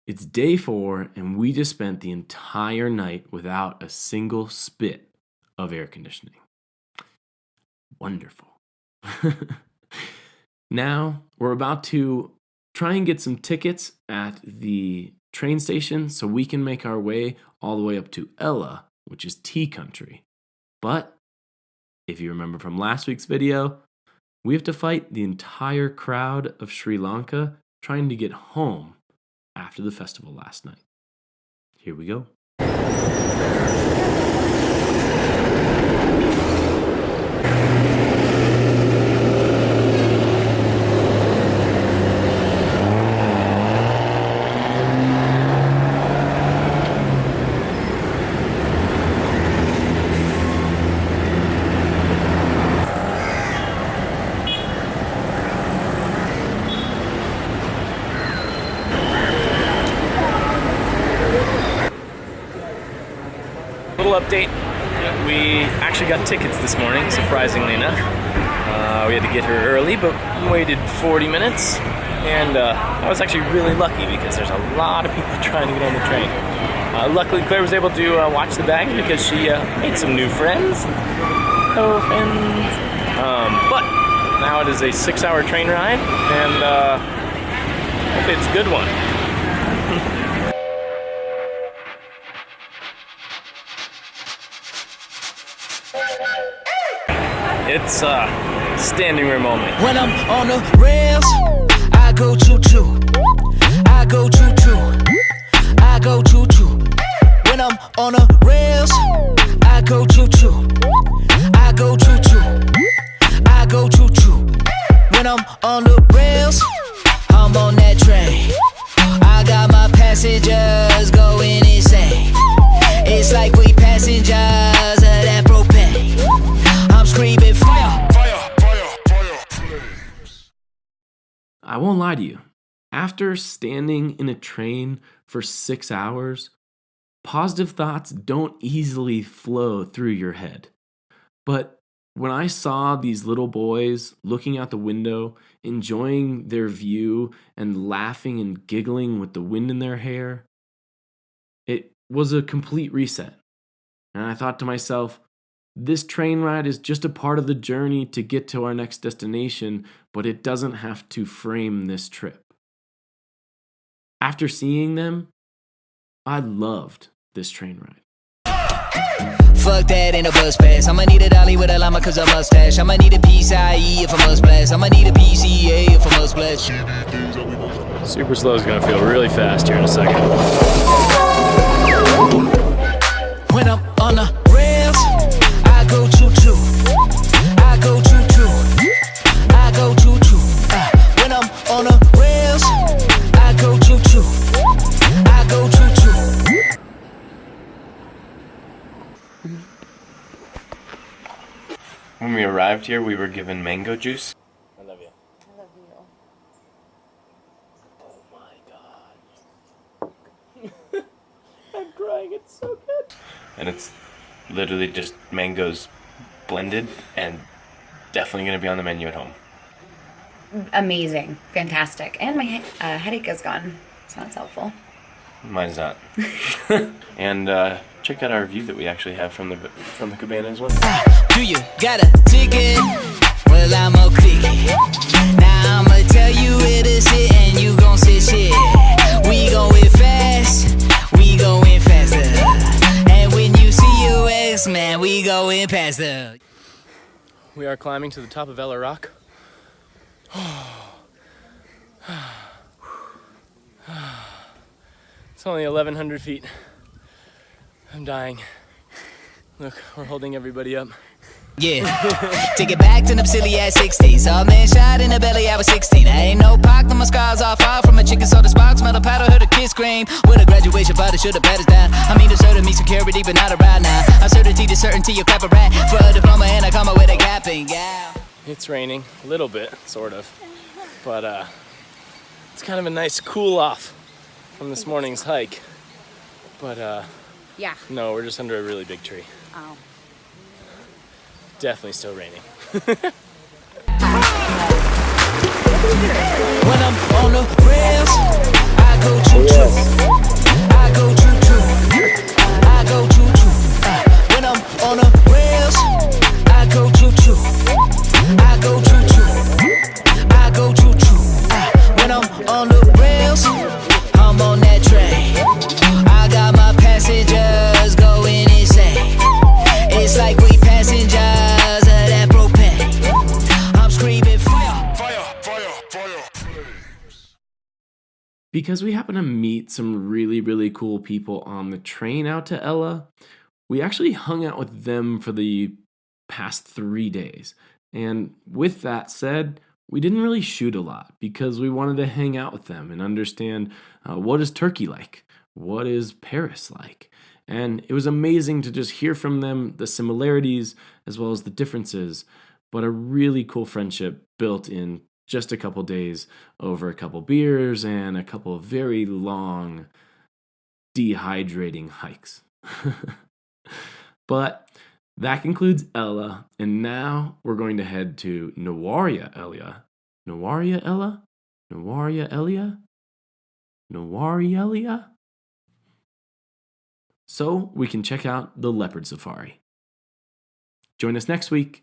It's day 4, and we just spent the entire night without a single spit of air conditioning. Wonderful. Now, we're about to try and get some tickets at the train station so we can make our way all the way up to Ella, which is tea country. But if you remember from last week's video, we have to fight the entire crowd of Sri Lanka trying to get home after the festival last night. Here we go. Little update. We actually got tickets this morning, surprisingly enough. We had to get here early, but waited 40 minutes. And I was actually really lucky because there's a lot of people trying to get on the train. Luckily, Claire was able to watch the bag because she made some new friends. Hello, friends. But now it is a 6-hour train ride, and hopefully it's a good one. It's a standing room only. When I'm on the rails, I go choo-choo. I go choo-choo. I go choo-choo. When I'm on the rails, I go choo-choo. I go choo-choo. I go choo-choo. When I'm on the rails, I'm on that train. I got my passengers going insane. It's like we passengers of that propane. I'm screaming fire, fire, fire, fire. I won't lie to you. After standing in a train for 6 hours, positive thoughts don't easily flow through your head. But when I saw these little boys looking out the window, enjoying their view and laughing and giggling with the wind in their hair, it was a complete reset. And I thought to myself, this train ride is just a part of the journey to get to our next destination, but it doesn't have to frame this trip. After seeing them, I loved this train ride. Fuck that in a bus pass. I'ma need a dolly with a llama cause a mustache. I'ma need a PCIe if I must blast. I'ma need a PCA if I must blast. Super slow is gonna feel really fast here in a second. When I'm on the rails, I go choo-choo. I go choo-choo. I go choo-choo. When I'm on the rails, I go choo-choo. I go choo-choo. When we arrived here, we were given mango juice. I love you. I love you. Oh my god. I'm crying, it's so good. And it's literally just mangoes blended and definitely going to be on the menu at home. Amazing. Fantastic. And my headache is gone, so that's helpful. Mine's not. And check out our view that we actually have from the cabana as well. Do you got a ticket? Well, I'ma click it. Now I'ma tell you where to sit and you gon' sit shit. We going fast, we going faster. And when you see your ex, man, we going past her. We are climbing to the top of Ella Rock. It's only 1,100 feet. I'm dying. Look, we're holding everybody up. Yeah, take it back to them silly ass 60s. All man shot in the belly, I was 16. I ain't no pock, my scars all far from a chicken soda spark. Smell the powder, heard a kid scream. With a graduation party, should've pat us down. I mean, deserted me security, but not around now. Uncertainty to certainty, you clap a rat. For a diploma, and I come up with a cap and gown. It's raining, a little bit, sort of. But it's kind of a nice cool off from this morning's hike. But Yeah. no, we're just under a really big tree. Oh. Definitely still raining. When I'm on the rails, I go choo-choo. rails, I'm on that train. I got my passengers going insane. It's like we passengers of that propane. I'm screaming fire, fire, fire, fire. Because we happen to meet some really, really cool people on the train out to Ella, we actually hung out with them for the past 3 days. And with that said, we didn't really shoot a lot because we wanted to hang out with them and understand what is Turkey like? What is Paris like? And it was amazing to just hear from them the similarities as well as the differences, but a really cool friendship built in just a couple days over a couple beers and a couple of very long, dehydrating hikes. But that concludes Ella, and now we're going to head to Nawaria Elia. Nawaria Ella? Nawaria Elia? Nawaria Elia? So we can check out the leopard safari. Join us next week.